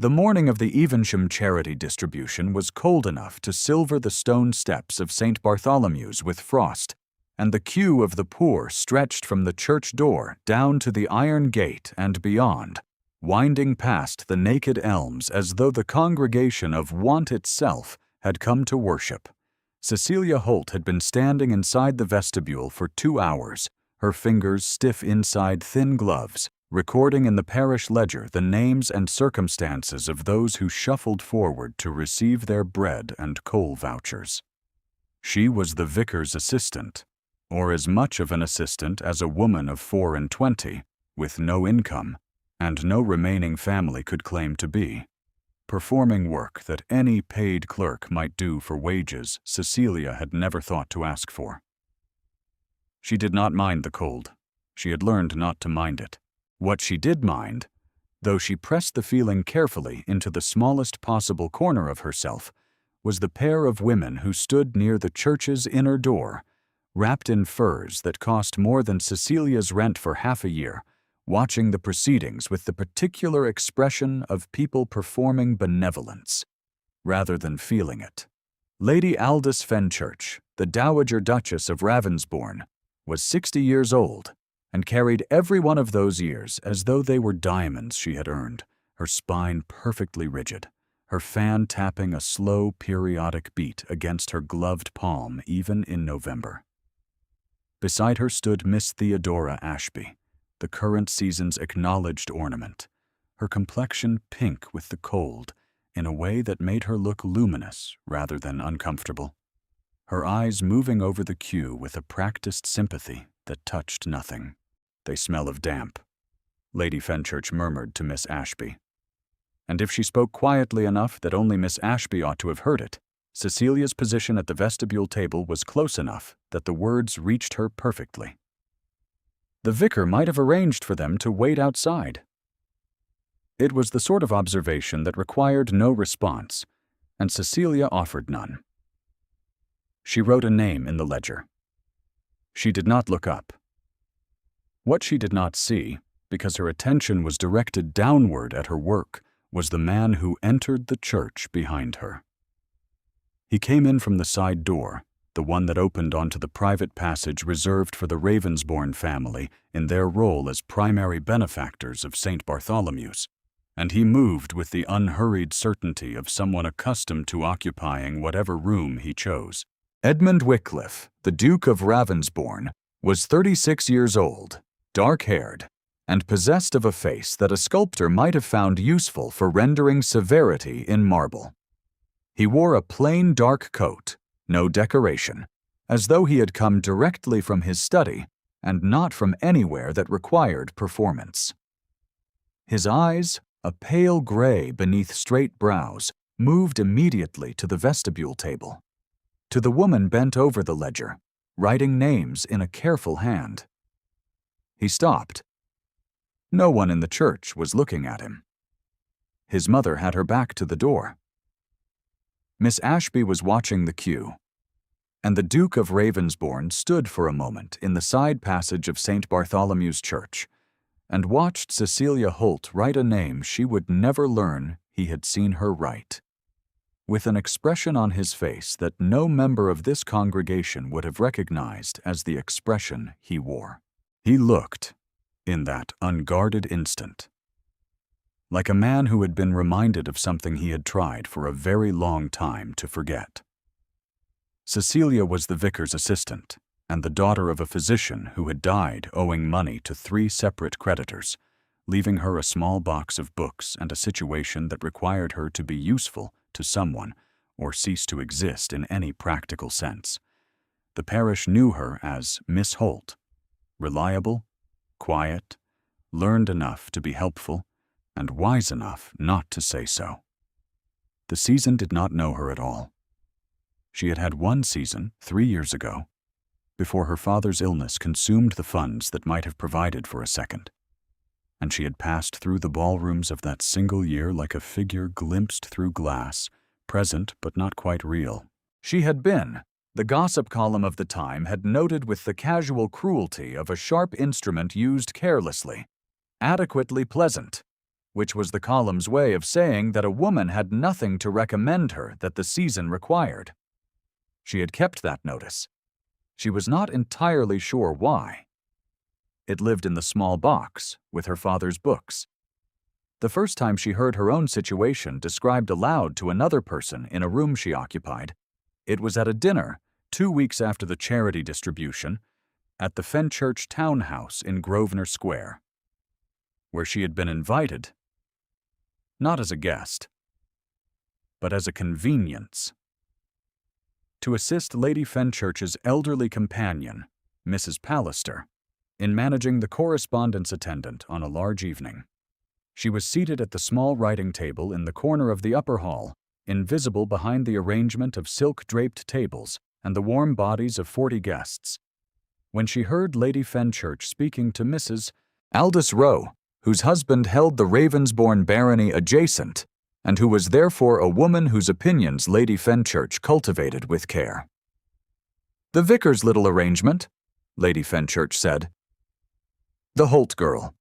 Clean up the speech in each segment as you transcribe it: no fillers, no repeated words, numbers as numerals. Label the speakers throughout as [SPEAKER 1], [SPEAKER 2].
[SPEAKER 1] The morning of the Evesham charity distribution was cold enough to silver the stone steps of St. Bartholomew's with frost, and the queue of the poor stretched from the church door down to the iron gate and beyond, winding past the naked elms as though the congregation of want itself had come to worship. Cecilia Holt had been standing inside the vestibule for 2 hours, her fingers stiff inside thin gloves, recording in the parish ledger the names and circumstances of those who shuffled forward to receive their bread and coal vouchers. She was the vicar's assistant, or as much of an assistant as a woman of 24, with no income, and no remaining family could claim to be, performing work that any paid clerk might do for wages Cecilia had never thought to ask for. She did not mind the cold. She had learned not to mind it. What she did mind, though she pressed the feeling carefully into the smallest possible corner of herself, was the pair of women who stood near the church's inner door, wrapped in furs that cost more than Cecilia's rent for half a year, watching the proceedings with the particular expression of people performing benevolence, rather than feeling it. Lady Aldous Fenchurch, the Dowager Duchess of Ravensbourne, was 60 years old, and carried every one of those years as though they were diamonds she had earned, her spine perfectly rigid, her fan tapping a slow periodic beat against her gloved palm even in November. Beside her stood Miss Theodora Ashby, the current season's acknowledged ornament, her complexion pink with the cold in a way that made her look luminous rather than uncomfortable, her eyes moving over the queue with a practiced sympathy that touched nothing. "They smell of damp," Lady Fenchurch murmured to Miss Ashby. And if she spoke quietly enough that only Miss Ashby ought to have heard it, Cecilia's position at the vestibule table was close enough that the words reached her perfectly. The vicar might have arranged for them to wait outside. It was the sort of observation that required no response, and Cecilia offered none. She wrote a name in the ledger. She did not look up. What she did not see, because her attention was directed downward at her work, was the man who entered the church behind her. He came in from the side door, the one that opened onto the private passage reserved for the Ravensbourne family in their role as primary benefactors of St. Bartholomew's, and he moved with the unhurried certainty of someone accustomed to occupying whatever room he chose. Edmund Wycliffe, the Duke of Ravensbourne, was 36 years old, dark-haired, and possessed of a face that a sculptor might have found useful for rendering severity in marble. He wore a plain dark coat, no decoration, as though he had come directly from his study and not from anywhere that required performance. His eyes, a pale gray beneath straight brows, moved immediately to the vestibule table, to the woman bent over the ledger, writing names in a careful hand. He stopped. No one in the church was looking at him. His mother had her back to the door. Miss Ashby was watching the queue, and the Duke of Ravensbourne stood for a moment in the side passage of St. Bartholomew's Church and watched Cecilia Holt write a name she would never learn he had seen her write, with an expression on his face that no member of this congregation would have recognized as the expression he wore. He looked, in that unguarded instant, like a man who had been reminded of something he had tried for a very long time to forget. Cecilia was the vicar's assistant, and the daughter of a physician who had died owing money to 3 separate creditors, leaving her a small box of books and a situation that required her to be useful to someone or cease to exist in any practical sense. The parish knew her as Miss Holt, reliable, quiet, learned enough to be helpful, and wise enough not to say so. The season did not know her at all. She had had one season 3 years ago, before her father's illness consumed the funds that might have provided for a second, and she had passed through the ballrooms of that single year like a figure glimpsed through glass, present but not quite real. She had been, the gossip column of the time had noted with the casual cruelty of a sharp instrument used carelessly, adequately pleasant, which was the column's way of saying that a woman had nothing to recommend her that the season required. She had kept that notice. She was not entirely sure why. It lived in the small box with her father's books. The first time she heard her own situation described aloud to another person in a room she occupied, it was at a dinner 2 weeks after the charity distribution at the Fenchurch townhouse in Grosvenor Square, where she had been invited, not as a guest, but as a convenience, to assist Lady Fenchurch's elderly companion, Mrs. Pallister, in managing the correspondence attendant on a large evening. She was seated at the small writing table in the corner of the upper hall, invisible behind the arrangement of silk-draped tables and the warm bodies of 40 guests, when she heard Lady Fenchurch speaking to Mrs. Aldous Rowe, whose husband held the Ravensbourne barony adjacent, and who was therefore a woman whose opinions Lady Fenchurch cultivated with care. "The vicar's little arrangement," Lady Fenchurch said. "The Holt girl.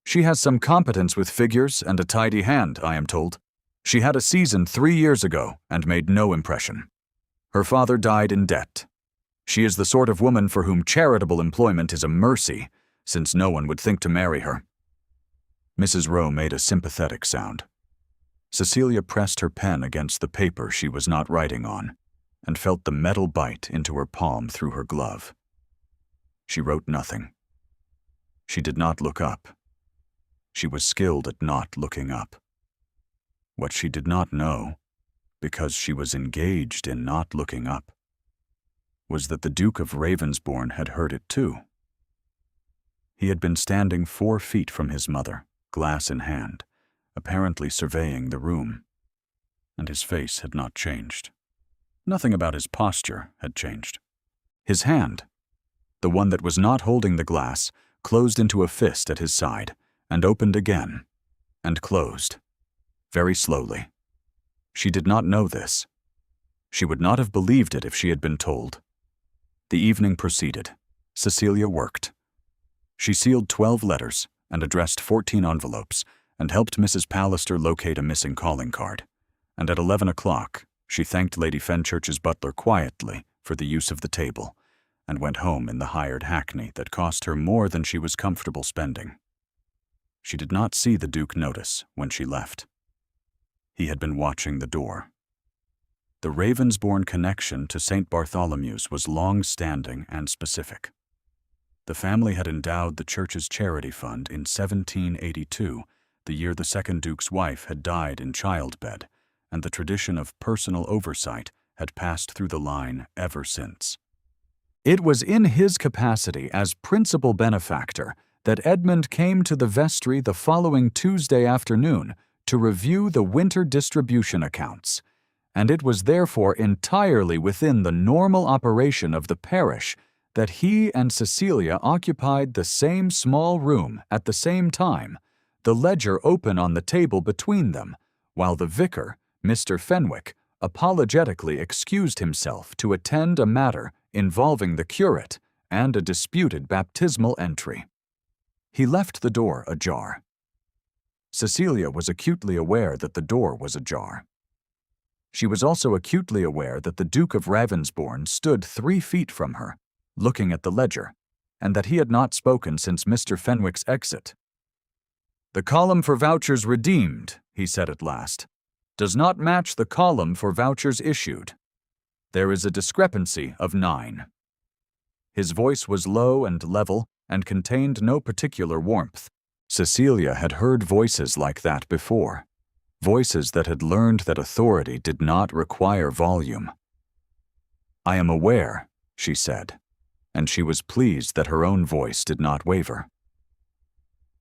[SPEAKER 1] She has some competence with figures and a tidy hand, I am told. She had a season 3 years ago and made no impression. Her father died in debt. She is the sort of woman for whom charitable employment is a mercy, since no one would think to marry her." Mrs. Rowe made a sympathetic sound. Cecilia pressed her pen against the paper she was not writing on, and felt the metal bite into her palm through her glove. She wrote nothing. She did not look up. She was skilled at not looking up. What she did not know, because she was engaged in not looking up, was that the Duke of Ravensbourne had heard it too. He had been standing 4 feet from his mother, glass in hand, apparently surveying the room, and his face had not changed. Nothing about his posture had changed. His hand, the one that was not holding the glass, closed into a fist at his side, and opened again, and closed, very slowly. She did not know this. She would not have believed it if she had been told. The evening proceeded. Cecilia worked. She sealed 12 letters and addressed 14 envelopes, and helped Mrs. Pallister locate a missing calling card. And at 11 o'clock, she thanked Lady Fenchurch's butler quietly for the use of the table, and went home in the hired hackney that cost her more than she was comfortable spending. She did not see the Duke notice when she left. He had been watching the door. The Ravensbourne connection to St. Bartholomew's was long-standing and specific. The family had endowed the church's charity fund in 1782, the year the second Duke's wife had died in childbed, and the tradition of personal oversight had passed through the line ever since. It was in his capacity as principal benefactor that Edmund came to the vestry the following Tuesday afternoon to review the winter distribution accounts, and it was therefore entirely within the normal operation of the parish that he and Cecilia occupied the same small room at the same time, the ledger open on the table between them, while the vicar, Mr. Fenwick, apologetically excused himself to attend a matter involving the curate and a disputed baptismal entry. He left the door ajar. Cecilia was acutely aware that the door was ajar. She was also acutely aware that the Duke of Ravensbourne stood 3 feet from her, looking at the ledger, and that he had not spoken since Mr. Fenwick's exit. "The column for vouchers redeemed," he said at last, "does not match the column for vouchers issued. There is a discrepancy of 9. His voice was low and level and contained no particular warmth. Cecilia had heard voices like that before, voices that had learned that authority did not require volume. "I am aware," she said, and she was pleased that her own voice did not waver.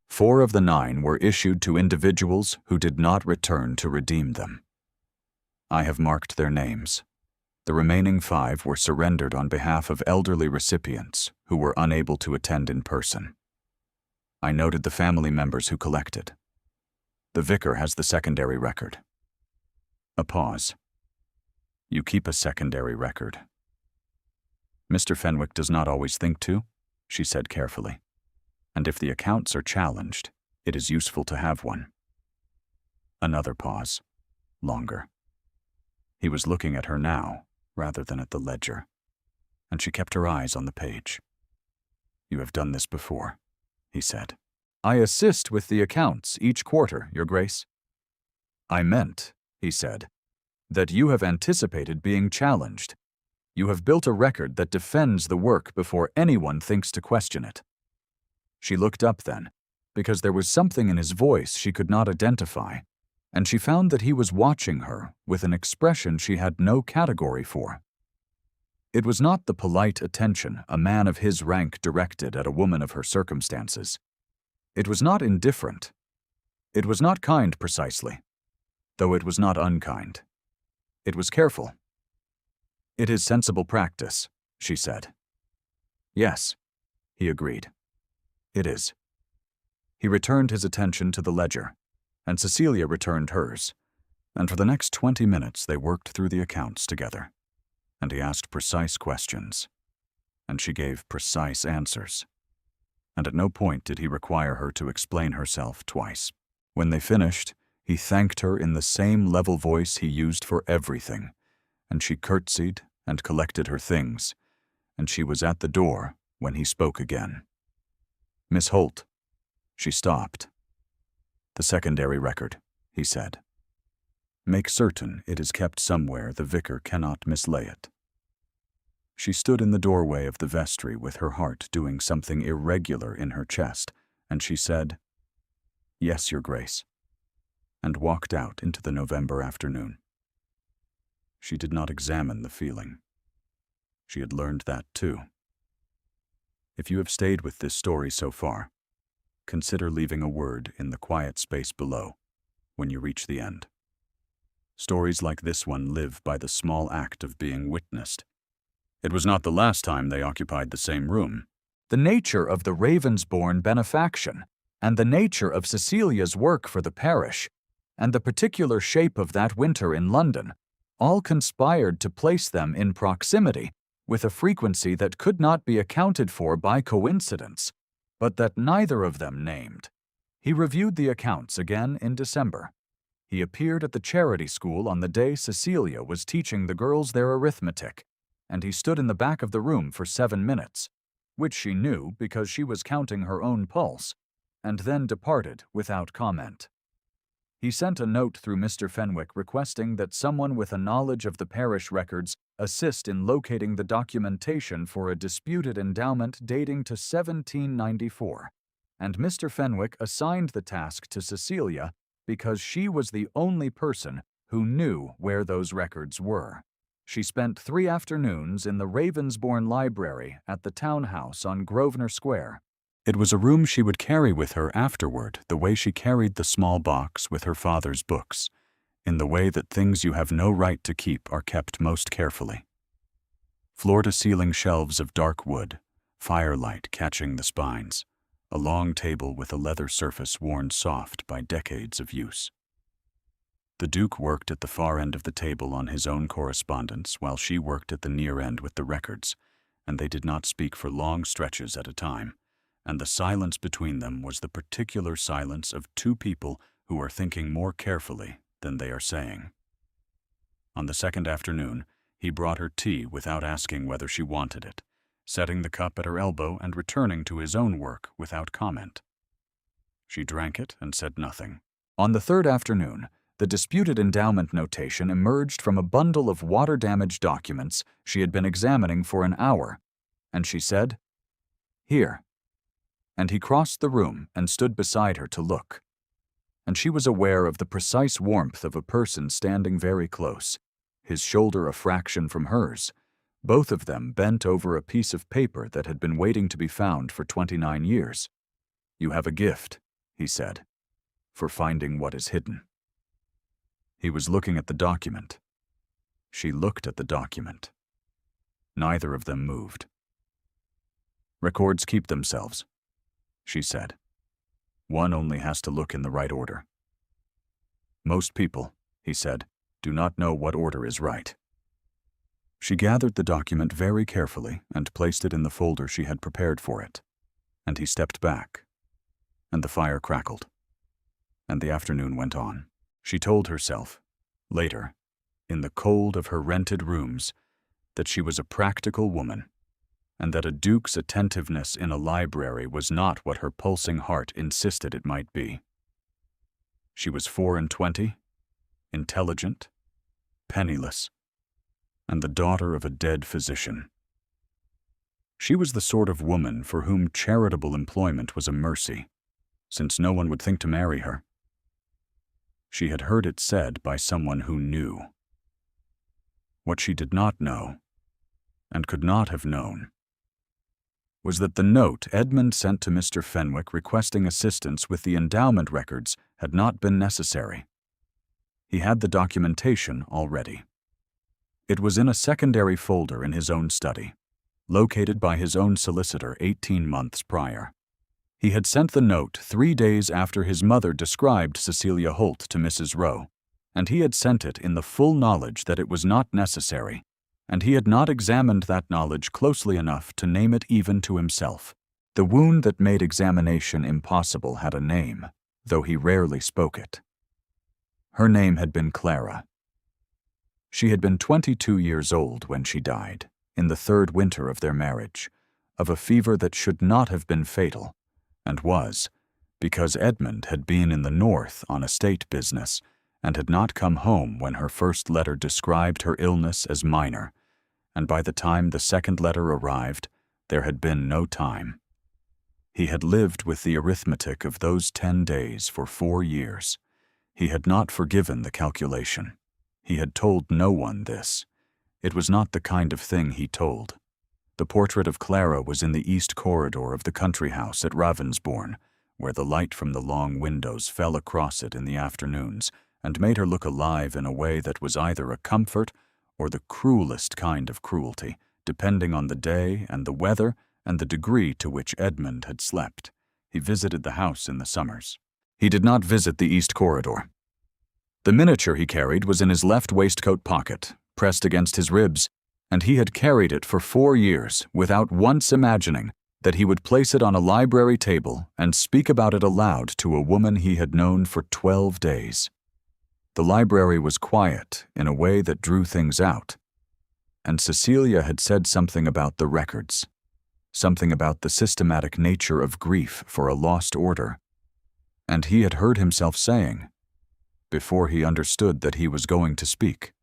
[SPEAKER 1] 4 of the 9 were issued to individuals who did not return to redeem them. I have marked their names. The remaining 5 were surrendered on behalf of elderly recipients who were unable to attend in person. I noted the family members who collected. The vicar has the secondary record. A pause. "You keep a secondary record." "Mr. Fenwick does not always think to," she said carefully. "And if the accounts are challenged, It is useful to have one. Another pause. Longer. He was looking at her now, rather than at the ledger, and she kept her eyes on the page. "You have done this before," he said. "I assist with the accounts each quarter, Your Grace." "I meant," he said, "that you have anticipated being challenged. You have built a record that defends the work before anyone thinks to question it." She looked up then, because there was something in his voice she could not identify, and she found that he was watching her with an expression she had no category for. It was not the polite attention a man of his rank directed at a woman of her circumstances. It was not indifferent. It was not kind precisely, though it was not unkind. It was careful. "It is sensible practice," she said. "Yes," he agreed. "It is." He returned his attention to the ledger, and Cecilia returned hers, and for the next 20 minutes they worked through the accounts together, and he asked precise questions, and she gave precise answers, and at no point did he require her to explain herself twice. When they finished, he thanked her in the same level voice he used for everything, and she curtsied and collected her things, and she was at the door when he spoke again. "Miss Holt." She stopped. "The secondary record," he said. "Make certain it is kept somewhere the vicar cannot mislay it." She stood in the doorway of the vestry with her heart doing something irregular in her chest, and she said, "Yes, Your Grace," and walked out into the November afternoon. She did not examine the feeling. She had learned that too. If you have stayed with this story so far, consider leaving a word in the quiet space below when you reach the end. Stories like this one live by the small act of being witnessed. It was not the last time they occupied the same room. The nature of the Ravensbourne benefaction, and the nature of Cecilia's work for the parish, and the particular shape of that winter in London, all conspired to place them in proximity with a frequency that could not be accounted for by coincidence, but that neither of them named. He reviewed the accounts again in December. He appeared at the charity school on the day Cecilia was teaching the girls their arithmetic, and he stood in the back of the room for 7 minutes, which she knew because she was counting her own pulse, and then departed without comment. He sent a note through Mr. Fenwick requesting that someone with a knowledge of the parish records assist in locating the documentation for a disputed endowment dating to 1794, and Mr. Fenwick assigned the task to Cecilia because she was the only person who knew where those records were. She spent 3 afternoons in the Ravensbourne Library at the townhouse on Grosvenor Square. It was a room she would carry with her afterward the way she carried the small box with her father's books, in the way that things you have no right to keep are kept most carefully. Floor-to-ceiling shelves of dark wood, firelight catching the spines, a long table with a leather surface worn soft by decades of use. The Duke worked at the far end of the table on his own correspondence while she worked at the near end with the records, and they did not speak for long stretches at a time, and the silence between them was the particular silence of 2 people who are thinking more carefully than they are saying. On the second afternoon, he brought her tea without asking whether she wanted it, setting the cup at her elbow and returning to his own work without comment. She drank it and said nothing. On the third afternoon, the disputed endowment notation emerged from a bundle of water-damaged documents she had been examining for an hour, and she said, "Here." And he crossed the room and stood beside her to look. And she was aware of the precise warmth of a person standing very close, his shoulder a fraction from hers, both of them bent over a piece of paper that had been waiting to be found for 29 years. "You have a gift," he said, "for finding what is hidden." He was looking at the document. She looked at the document. Neither of them moved. "Records keep themselves," she said. "One only has to look in the right order." "Most people," he said, "do not know what order is right." She gathered the document very carefully and placed it in the folder she had prepared for it, and he stepped back, and the fire crackled. And the afternoon went on. She told herself, later, in the cold of her rented rooms, that she was a practical woman, and that a duke's attentiveness in a library was not what her pulsing heart insisted it might be. She was 24, intelligent, penniless, and the daughter of a dead physician. She was the sort of woman for whom charitable employment was a mercy, since no one would think to marry her. She had heard it said by someone who knew. What she did not know, and could not have known, was that the note Edmund sent to Mr. Fenwick requesting assistance with the endowment records had not been necessary. He had the documentation already. It was in a secondary folder in his own study, located by his own solicitor 18 months prior. He had sent the note 3 days after his mother described Cecilia Holt to Mrs. Rowe, and he had sent it in the full knowledge that it was not necessary, and he had not examined that knowledge closely enough to name it even to himself. The wound that made examination impossible had a name, though he rarely spoke it. Her name had been Clara. She had been 22 years old when she died, in the 3rd winter of their marriage, of a fever that should not have been fatal, and was, because Edmund had been in the north on estate business and had not come home when her first letter described her illness as minor, and by the time the second letter arrived, there had been no time. He had lived with the arithmetic of those 10 days for 4 years. He had not forgiven the calculation. He had told no one this. It was not the kind of thing he told. The portrait of Clara was in the east corridor of the country house at Ravensbourne, where the light from the long windows fell across it in the afternoons and made her look alive in a way that was either a comfort or the cruelest kind of cruelty, depending on the day and the weather and the degree to which Edmund had slept. He visited the house in the summers. He did not visit the east corridor. The miniature he carried was in his left waistcoat pocket, pressed against his ribs, and he had carried it for 4 years without once imagining that he would place it on a library table and speak about it aloud to a woman he had known for 12 days. The library was quiet in a way that drew things out, and Cecilia had said something about the records, something about the systematic nature of grief for a lost order, and he had heard himself saying, before he understood that he was going to speak.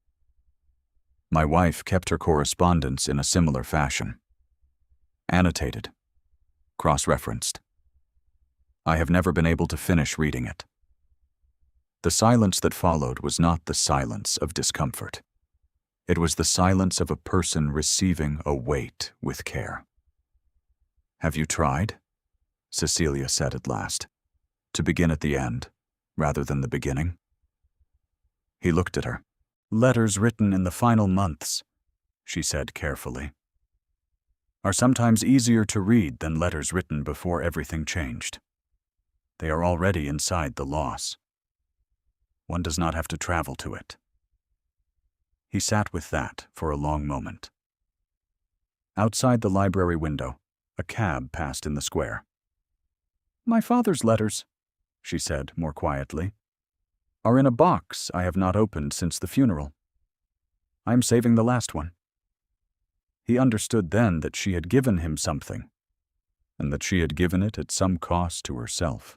[SPEAKER 1] My wife kept her correspondence in a similar fashion. Annotated. Cross-referenced. I have never been able to finish reading it. The silence that followed was not the silence of discomfort. It was the silence of a person receiving a weight with care. Have you tried? Cecilia said at last, to begin at the end, rather than the beginning. He looked at her. Letters written in the final months, she said carefully, are sometimes easier to read than letters written before everything changed. They are already inside the loss. One does not have to travel to it. He sat with that for a long moment. Outside the library window, a cab passed in the square. My father's letters, she said more quietly, are in a box I have not opened since the funeral. I am saving the last one. He understood then that she had given him something, and that she had given it at some cost to herself,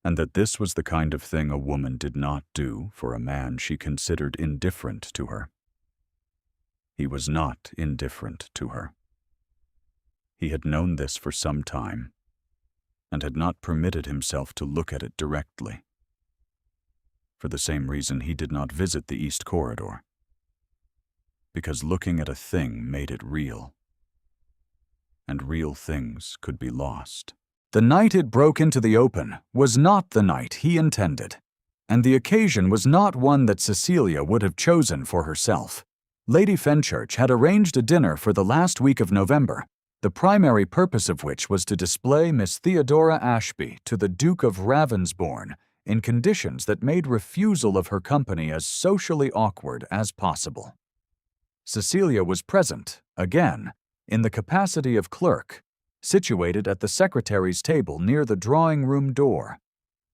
[SPEAKER 1] and that this was the kind of thing a woman did not do for a man she considered indifferent to her. He was not indifferent to her. He had known this for some time, and had not permitted himself to look at it directly. For the same reason he did not visit the East Corridor, because looking at a thing made it real, and real things could be lost. The night it broke into the open was not the night he intended, and the occasion was not one that Cecilia would have chosen for herself. Lady Fenchurch had arranged a dinner for the last week of November, the primary purpose of which was to display Miss Theodora Ashby to the Duke of Ravensbourne in conditions that made refusal of her company as socially awkward as possible. Cecilia was present, again, in the capacity of clerk, situated at the secretary's table near the drawing-room door.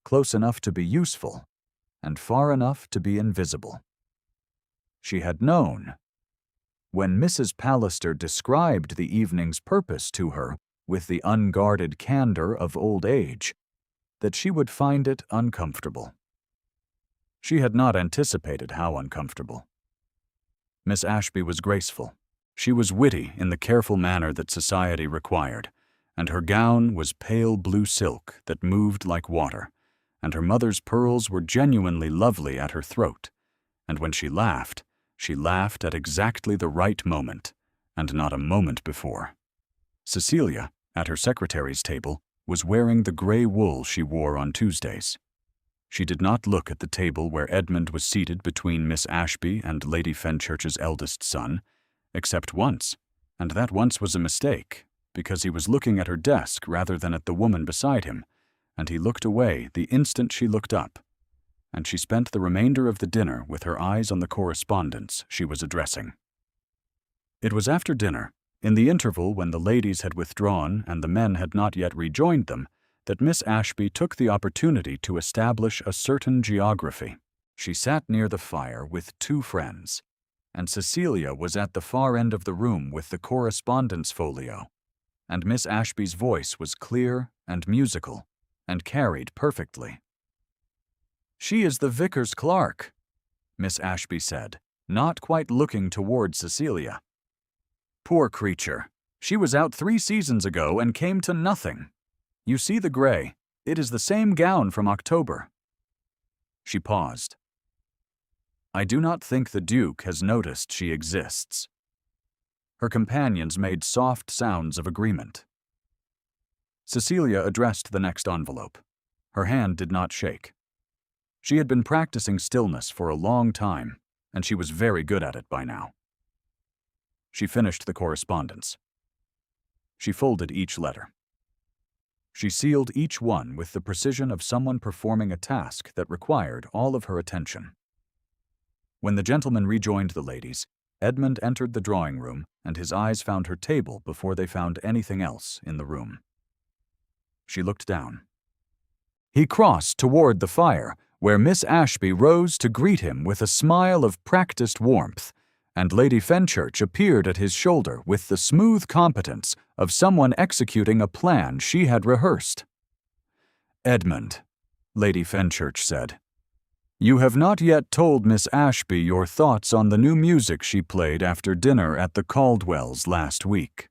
[SPEAKER 1] close enough to be useful, and far enough to be invisible. She had known. When Mrs. Pallister described the evening's purpose to her with the unguarded candor of old age, that she would find it uncomfortable. She had not anticipated how uncomfortable. Miss Ashby was graceful. She was witty in the careful manner that society required, and her gown was pale blue silk that moved like water, and her mother's pearls were genuinely lovely at her throat, and when she laughed at exactly the right moment, and not a moment before. Cecilia, at her secretary's table, was wearing the gray wool she wore on Tuesdays. She did not look at the table where Edmund was seated between Miss Ashby and Lady Fenchurch's eldest son, except once, and that once was a mistake, because he was looking at her desk rather than at the woman beside him, and he looked away the instant she looked up, and she spent the remainder of the dinner with her eyes on the correspondence she was addressing. It was after dinner, in the interval when the ladies had withdrawn and the men had not yet rejoined them, that Miss Ashby took the opportunity to establish a certain geography. She sat near the fire with two friends, and Cecilia was at the far end of the room with the correspondence folio, and Miss Ashby's voice was clear and musical, and carried perfectly. "She is the vicar's clerk," Miss Ashby said, not quite looking toward Cecilia. "Poor creature, she was out 3 seasons ago and came to nothing. You see the gray, it is the same gown from October." She paused. "I do not think the Duke has noticed she exists." Her companions made soft sounds of agreement. Cecilia addressed the next envelope. Her hand did not shake. She had been practicing stillness for a long time, and she was very good at it by now. She finished the correspondence. She folded each letter. She sealed each one with the precision of someone performing a task that required all of her attention. When the gentlemen rejoined the ladies, Edmund entered the drawing room, and his eyes found her table before they found anything else in the room. She looked down. He crossed toward the fire, where Miss Ashby rose to greet him with a smile of practiced warmth, and Lady Fenchurch appeared at his shoulder with the smooth competence of someone executing a plan she had rehearsed. "Edmund," Lady Fenchurch said, "you have not yet told Miss Ashby your thoughts on the new music she played after dinner at the Caldwells last week."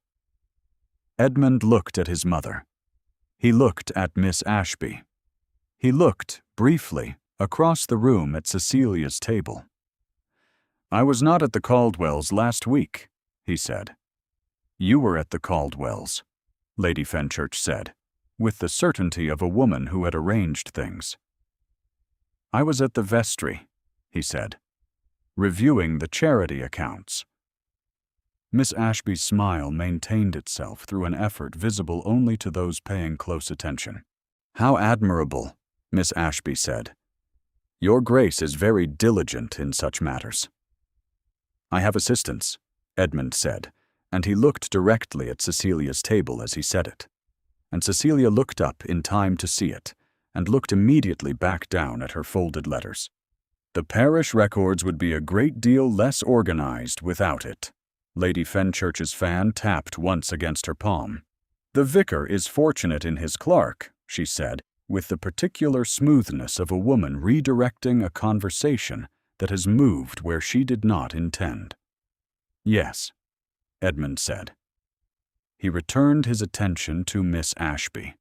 [SPEAKER 1] Edmund looked at his mother. He looked at Miss Ashby. He looked, briefly, across the room at Cecilia's table. "I was not at the Caldwells last week," he said. "You were at the Caldwells," Lady Fenchurch said, with the certainty of a woman who had arranged things. "I was at the vestry," he said, "reviewing the charity accounts." Miss Ashby's smile maintained itself through an effort visible only to those paying close attention. "How admirable," Miss Ashby said. "Your Grace is very diligent in such matters." "I have assistants," Edmund said, and he looked directly at Cecilia's table as he said it. And Cecilia looked up in time to see it, and looked immediately back down at her folded letters. "The parish records would be a great deal less organized without it." Lady Fenchurch's fan tapped once against her palm. "The vicar is fortunate in his clerk," she said, with the particular smoothness of a woman redirecting a conversation that has moved where she did not intend. "Yes," Edmund said. He returned his attention to Miss Ashby,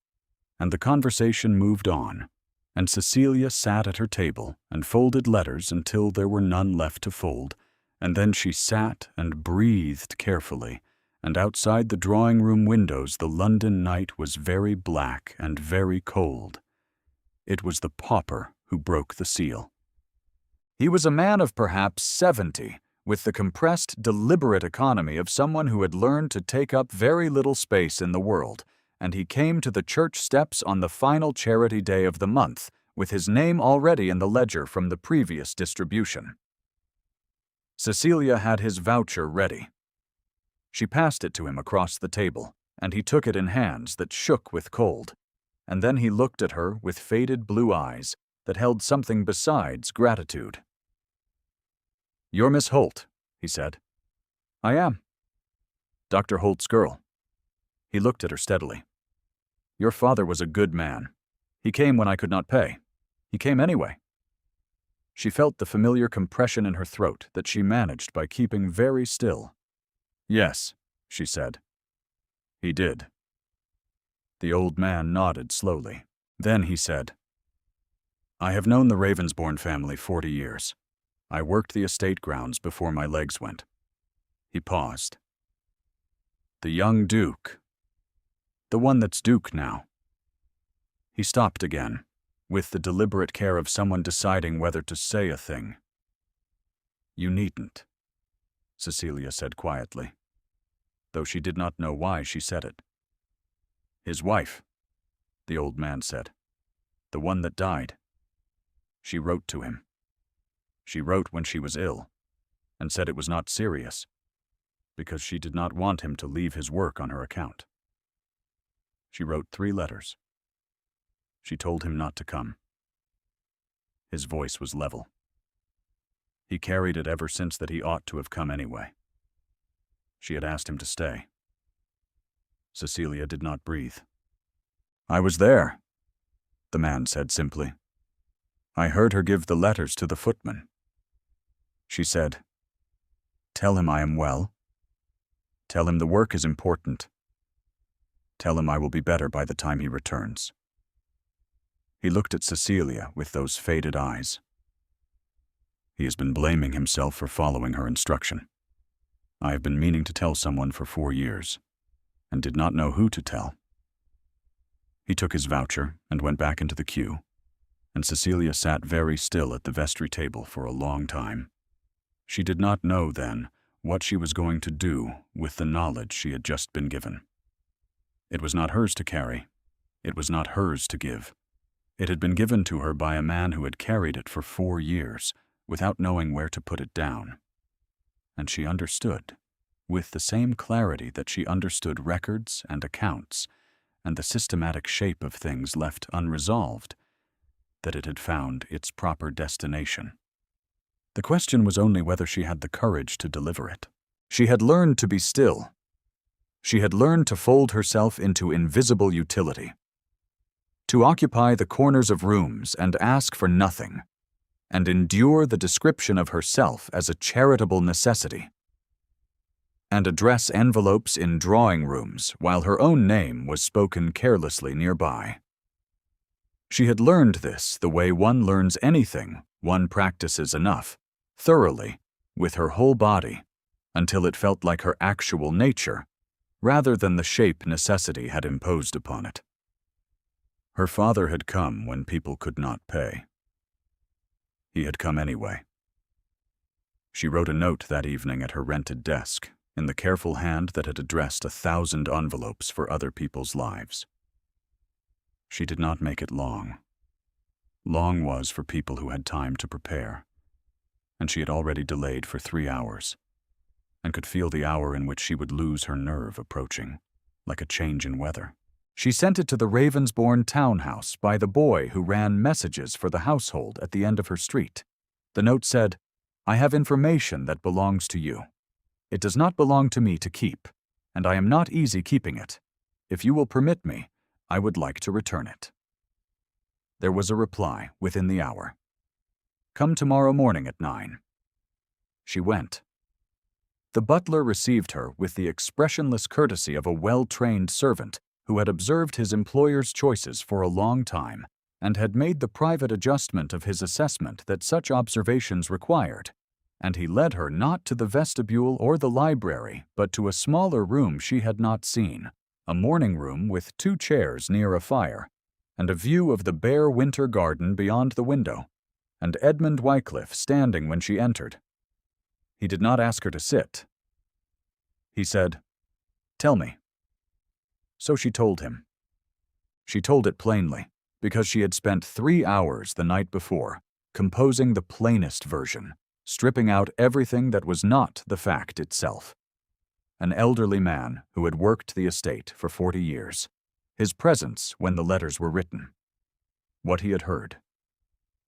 [SPEAKER 1] and the conversation moved on, and Cecilia sat at her table and folded letters until there were none left to fold, and then she sat and breathed carefully, and outside the drawing-room windows the London night was very black and very cold. It was the pauper who broke the seal. He was a man of perhaps 70, with the compressed, deliberate economy of someone who had learned to take up very little space in the world, and he came to the church steps on the final charity day of the month, with his name already in the ledger from the previous distribution. Cecilia had his voucher ready. She passed it to him across the table, and he took it in hands that shook with cold, and then he looked at her with faded blue eyes that held something besides gratitude. "You're Miss Holt," he said. "I am. Dr. Holt's girl." He looked at her steadily. "Your father was a good man. He came when I could not pay. He came anyway." She felt the familiar compression in her throat that she managed by keeping very still. "Yes," she said. "He did." The old man nodded slowly. Then he said, "I have known the Ravensbourne family 40 years. I worked the estate grounds before my legs went." He paused. "The young Duke. The one that's Duke now." He stopped again, with the deliberate care of someone deciding whether to say a thing. "You needn't," Cecilia said quietly, though she did not know why she said it. "His wife," the old man said. "The one that died. She wrote to him. She wrote when she was ill, and said it was not serious, because she did not want him to leave his work on her account. She wrote 3 letters. She told him not to come." His voice was level. He carried it ever since that he ought to have come anyway. She had asked him to stay. Cecilia did not breathe. "I was there," the man said simply. "I heard her give the letters to the footman." She said, "Tell him I am well. Tell him the work is important. Tell him I will be better by the time he returns." He looked at Cecilia with those faded eyes. "He has been blaming himself for following her instruction. I have been meaning to tell someone for 4 years, and did not know who to tell." He took his voucher and went back into the queue, and Cecilia sat very still at the vestry table for a long time. She did not know then what she was going to do with the knowledge she had just been given. It was not hers to carry. It was not hers to give. It had been given to her by a man who had carried it for 4 years without knowing where to put it down. And she understood, with the same clarity that she understood records and accounts and the systematic shape of things left unresolved, that it had found its proper destination. The question was only whether she had the courage to deliver it. She had learned to be still. She had learned to fold herself into invisible utility, to occupy the corners of rooms and ask for nothing, and endure the description of herself as a charitable necessity, and address envelopes in drawing rooms while her own name was spoken carelessly nearby. She had learned this the way one learns anything one practices enough, thoroughly, with her whole body, until it felt like her actual nature, rather than the shape necessity had imposed upon it. Her father had come when people could not pay. He had come anyway. She wrote a note that evening at her rented desk, in the careful hand that had addressed 1,000 envelopes for other people's lives. She did not make it long. Long was for people who had time to prepare, and she had already delayed for 3 hours, and could feel the hour in which she would lose her nerve approaching, like a change in weather. She sent it to the Ravensbourne townhouse by the boy who ran messages for the household at the end of her street. The note said, "I have information that belongs to you. It does not belong to me to keep, and I am not easy keeping it. If you will permit me, I would like to return it." There was a reply within the hour. "Come tomorrow morning at 9. She went. The butler received her with the expressionless courtesy of a well-trained servant who had observed his employer's choices for a long time and had made the private adjustment of his assessment that such observations required, and he led her not to the vestibule or the library, but to a smaller room she had not seen, a morning room with 2 chairs near a fire, and a view of the bare winter garden beyond the window, and Edmund Wycliffe standing when she entered. He did not ask her to sit. He said, "Tell me." So she told him. She told it plainly, because she had spent 3 hours the night before, composing the plainest version, stripping out everything that was not the fact itself. An elderly man who had worked the estate for 40 years, his presence when the letters were written, what he had heard,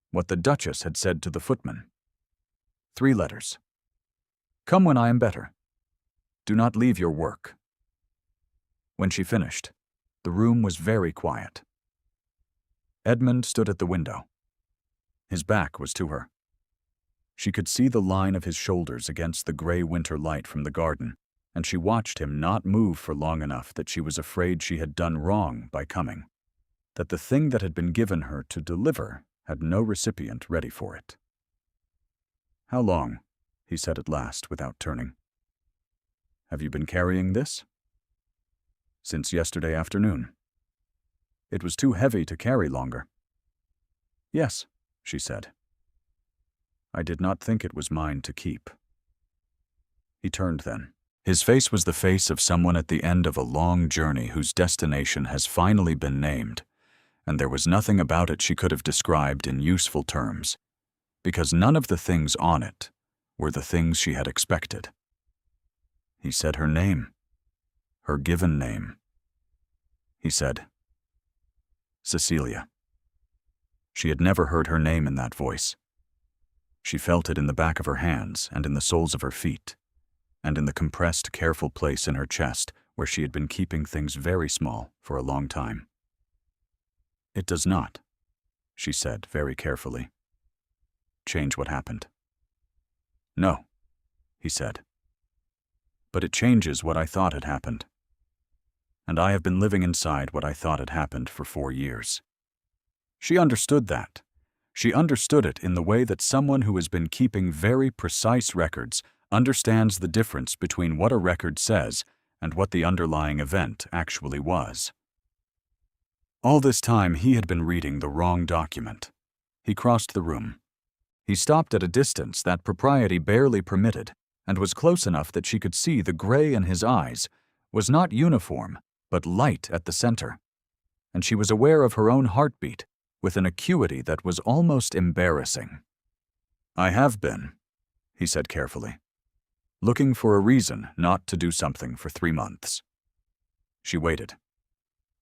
[SPEAKER 1] what the Duchess had said to the footman. 3 letters. Come when I am better. Do not leave your work. When she finished, the room was very quiet. Edmund stood at the window. His back was to her. She could see the line of his shoulders against the gray winter light from the garden, and she watched him not move for long enough that she was afraid she had done wrong by coming, that the thing that had been given her to deliver had no recipient ready for it. How long? He said at last, without turning. Have you been carrying this? Since yesterday afternoon. It was too heavy to carry longer. Yes, she said. I did not think it was mine to keep. He turned then. His face was the face of someone at the end of a long journey whose destination has finally been named, and there was nothing about it she could have described in useful terms, because none of the things on it were the things she had expected. He said her name, her given name. He said, Cecilia. She had never heard her name in that voice. She felt it in the back of her hands and in the soles of her feet, and in the compressed, careful place in her chest where she had been keeping things very small for a long time. It does not, she said very carefully, change what happened. No, he said. But it changes what I thought had happened. And I have been living inside what I thought had happened for 4 years. She understood that. She understood it in the way that someone who has been keeping very precise records understands the difference between what a record says and what the underlying event actually was. All this time he had been reading the wrong document. He crossed the room. He stopped at a distance that propriety barely permitted, and was close enough that she could see the gray in his eyes was not uniform, but light at the center. And she was aware of her own heartbeat with an acuity that was almost embarrassing. I have been, he said carefully, looking for a reason not to do something for 3 months. She waited.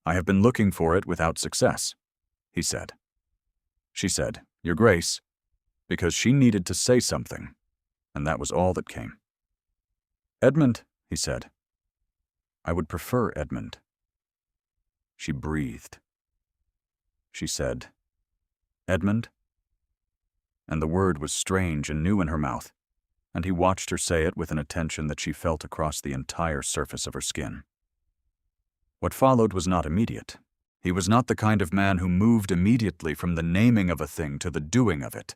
[SPEAKER 1] I have been looking for it without success, he said. She said, Your Grace, because she needed to say something, and that was all that came. Edmund, he said. I would prefer Edmund. She breathed. She said, Edmund? And the word was strange and new in her mouth, and he watched her say it with an attention that she felt across the entire surface of her skin. What followed was not immediate. He was not the kind of man who moved immediately from the naming of a thing to the doing of it.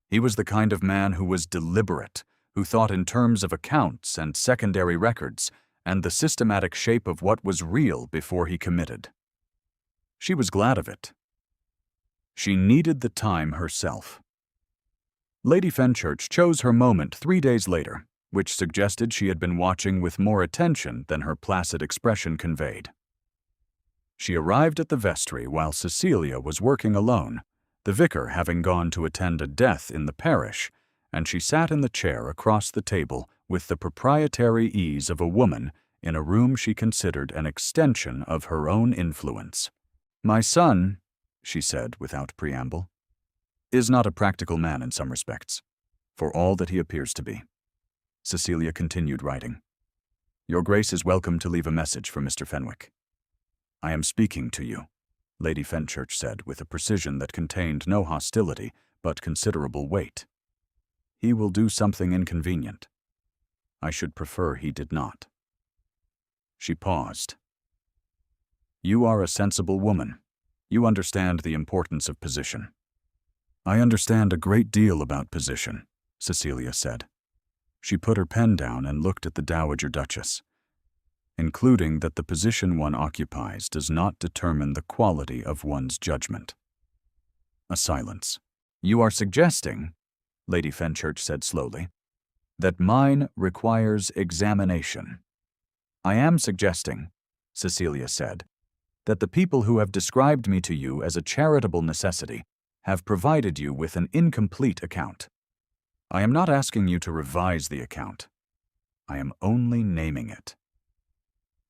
[SPEAKER 1] He was the kind of man who was deliberate, who thought in terms of accounts and secondary records, and the systematic shape of what was real before he committed. She was glad of it. She needed the time herself. Lady Fenchurch chose her moment 3 days later, which suggested she had been watching with more attention than her placid expression conveyed. She arrived at the vestry while Cecilia was working alone, the vicar having gone to attend a death in the parish, and she sat in the chair across the table with the proprietary ease of a woman in a room she considered an extension of her own influence. My son, she said without preamble, is not a practical man in some respects, for all that he appears to be. Cecilia continued writing. Your Grace is welcome to leave a message for Mr. Fenwick. I am speaking to you, Lady Fenchurch said with a precision that contained no hostility but considerable weight. He will do something inconvenient. I should prefer he did not. She paused. You are a sensible woman. You understand the importance of position. I understand a great deal about position, Cecilia said. She put her pen down and looked at the Dowager Duchess, including that the position one occupies does not determine the quality of one's judgment. A silence. You are suggesting, Lady Fenchurch said slowly, that mine requires examination. I am suggesting, Cecilia said, that the people who have described me to you as a charitable necessity have provided you with an incomplete account. I am not asking you to revise the account. I am only naming it.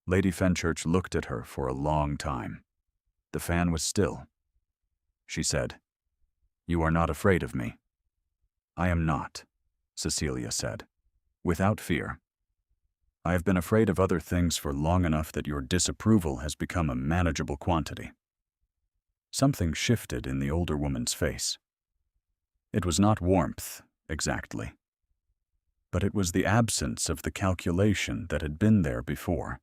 [SPEAKER 1] Lady Fenchurch looked at her for a long time. The fan was still. She said, "You are not afraid of me." "I am not," Cecilia said, without fear. "I have been afraid of other things for long enough that your disapproval has become a manageable quantity." Something shifted in the older woman's face. It was not warmth, exactly, but it was the absence of the calculation that had been there before,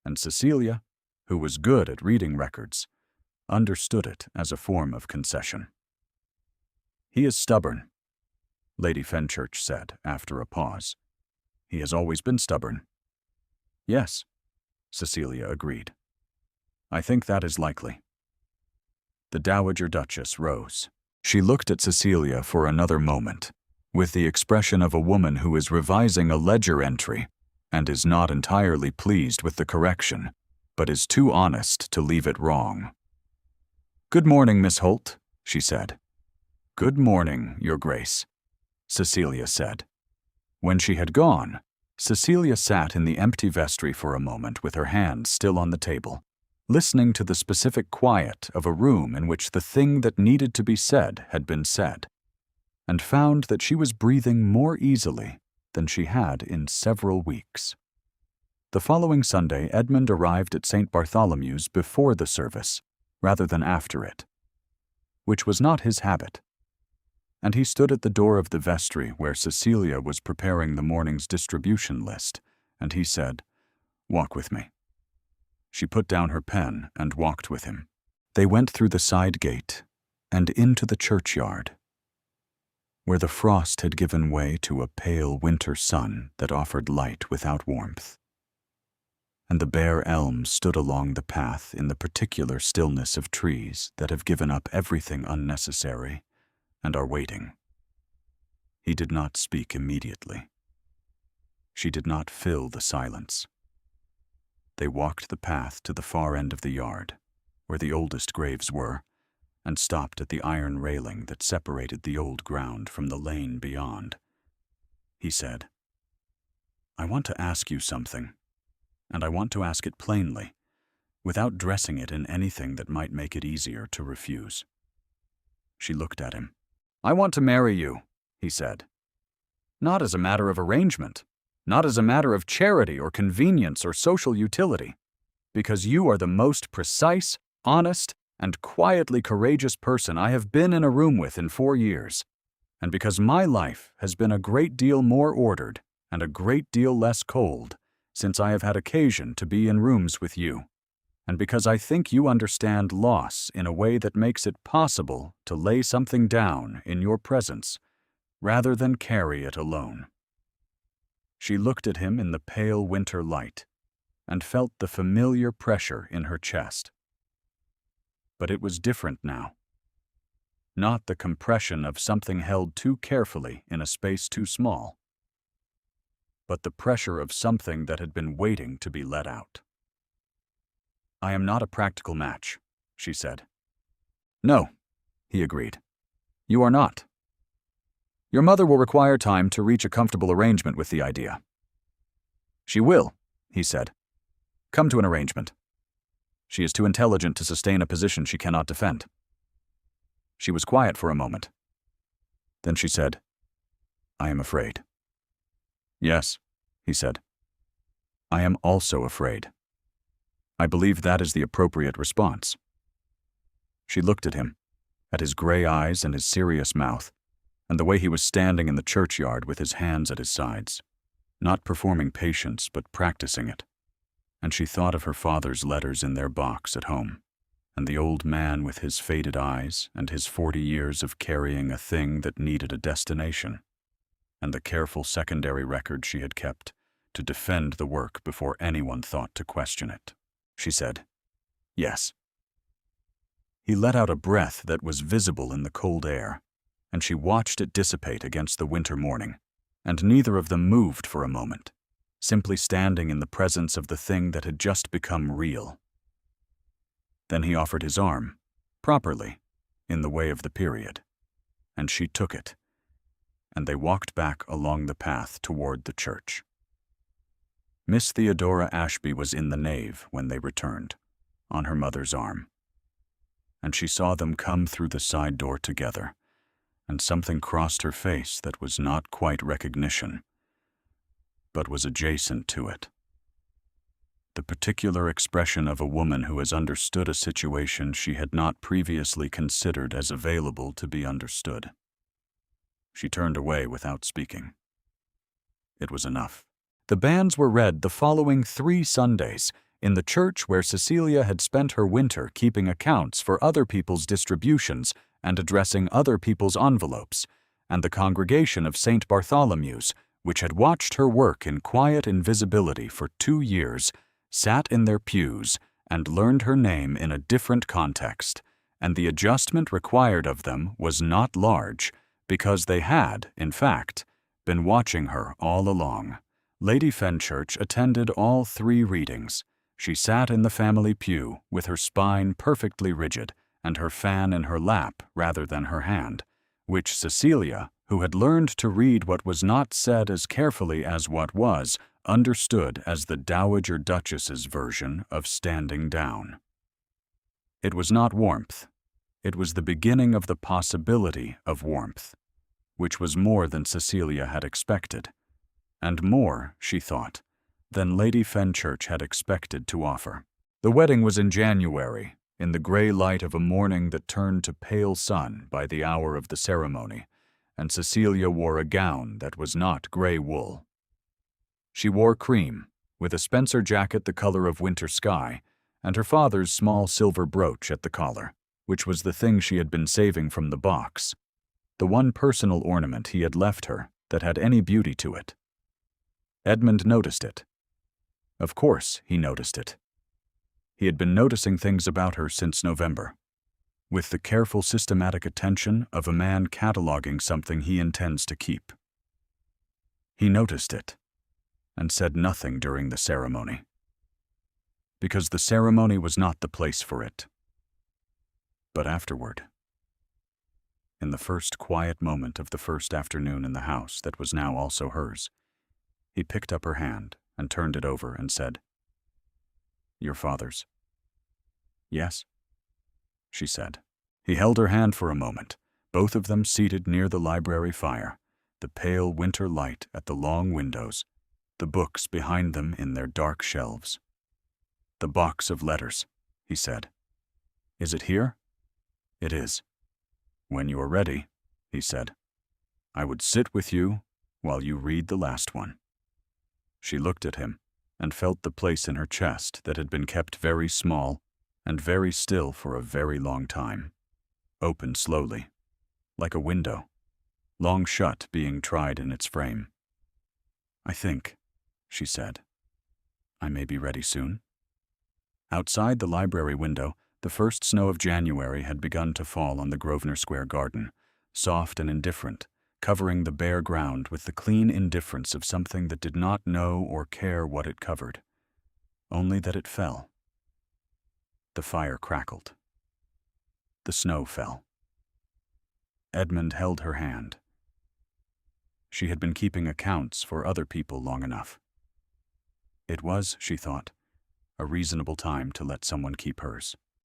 [SPEAKER 1] and Cecilia, who was good at reading records, understood it as a form of concession. "He is stubborn," Lady Fenchurch said after a pause. "He has always been stubborn." "Yes," Cecilia agreed. "I think that is likely." The Dowager Duchess rose. She looked at Cecilia for another moment, with the expression of a woman who is revising a ledger entry and is not entirely pleased with the correction, but is too honest to leave it wrong. "Good morning, Miss Holt," she said. "Good morning, Your Grace," Cecilia said. When she had gone, Cecilia sat in the empty vestry for a moment with her hands still on the table, listening to the specific quiet of a room in which the thing that needed to be said had been said, and found that she was breathing more easily than she had in several weeks. The following Sunday, Edmund arrived at St. Bartholomew's before the service, rather than after it, which was not his habit, and he stood at the door of the vestry where Cecilia was preparing the morning's distribution list, and he said, "Walk with me." She put down her pen and walked with him. They went through the side gate and into the churchyard, where the frost had given way to a pale winter sun that offered light without warmth, and the bare elms stood along the path in the particular stillness of trees that have given up everything unnecessary and are waiting. He did not speak immediately. She did not fill the silence. They walked the path to the far end of the yard, where the oldest graves were, and stopped at the iron railing that separated the old ground from the lane beyond. He said, "I want to ask you something, and I want to ask it plainly, without dressing it in anything that might make it easier to refuse." She looked at him. "I want to marry you," he said. "Not as a matter of arrangement, not as a matter of charity or convenience or social utility, because you are the most precise, honest, and quietly courageous person I have been in a room with in 4 years, and because my life has been a great deal more ordered and a great deal less cold since I have had occasion to be in rooms with you, and because I think you understand loss in a way that makes it possible to lay something down in your presence rather than carry it alone." She looked at him in the pale winter light and felt the familiar pressure in her chest. But it was different now. Not the compression of something held too carefully in a space too small, but the pressure of something that had been waiting to be let out. "I am not a practical match," she said. "No," he agreed. "You are not. Your mother will require time to reach a comfortable arrangement with the idea." "She will," he said, "come to an arrangement. She is too intelligent to sustain a position she cannot defend." She was quiet for a moment. Then she said, "I am afraid." "Yes," he said. "I am also afraid. I believe that is the appropriate response." She looked at him, at his gray eyes and his serious mouth, and the way he was standing in the churchyard with his hands at his sides, not performing patience but practicing it, and she thought of her father's letters in their box at home, and the old man with his faded eyes and his 40 years of carrying a thing that needed a destination, and the careful secondary record she had kept to defend the work before anyone thought to question it. She said, "Yes." He let out a breath that was visible in the cold air, and she watched it dissipate against the winter morning, and neither of them moved for a moment, simply standing in the presence of the thing that had just become real. Then he offered his arm, properly, in the way of the period, and she took it, and they walked back along the path toward the church. Miss Theodora Ashby was in the nave when they returned, on her mother's arm. and she saw them come through the side door together, and something crossed her face that was not quite recognition, but was adjacent to it. The particular expression of a woman who has understood a situation she had not previously considered as available to be understood. She turned away without speaking. It was enough. The banns were read the following 3 Sundays in the church where Cecilia had spent her winter keeping accounts for other people's distributions and addressing other people's envelopes, and the congregation of St. Bartholomew's, which had watched her work in quiet invisibility for 2 years, sat in their pews and learned her name in a different context, and the adjustment required of them was not large, because they had, in fact, been watching her all along. Lady Fenchurch attended all 3 readings. She sat in the family pew with her spine perfectly rigid and her fan in her lap rather than her hand, which Cecilia, who had learned to read what was not said as carefully as what was, understood as the Dowager Duchess's version of standing down. It was not warmth. It was the beginning of the possibility of warmth, which was more than Cecilia had expected, and more, she thought, than Lady Fenchurch had expected to offer. The wedding was in January, in the gray light of a morning that turned to pale sun by the hour of the ceremony, and Cecilia wore a gown that was not gray wool. She wore cream, with a Spencer jacket the color of winter sky, and her father's small silver brooch at the collar, which was the thing she had been saving from the box, the one personal ornament he had left her that had any beauty to it. Edmund noticed it. Of course he noticed it. He had been noticing things about her since November, with the careful systematic attention of a man cataloging something he intends to keep. He noticed it, and said nothing during the ceremony, because the ceremony was not the place for it. But afterward, in the first quiet moment of the first afternoon in the house that was now also hers, he picked up her hand and turned it over and said, "Your father's." "Yes," she said. He held her hand for a moment, both of them seated near the library fire, the pale winter light at the long windows, the books behind them in their dark shelves. "The box of letters," he said. "Is it here?" "It is." "When you are ready," he said, "I would sit with you while you read the last one." She looked at him and felt the place in her chest that had been kept very small and very still for a very long time, open slowly, like a window, long shut being tried in its frame. "I think," she said, "I may be ready soon." Outside the library window, the first snow of January had begun to fall on the Grosvenor Square garden, soft and indifferent, covering the bare ground with the clean indifference of something that did not know or care what it covered, only that it fell. The fire crackled. The snow fell. Edmund held her hand. She had been keeping accounts for other people long enough. It was, she thought, a reasonable time to let someone keep hers.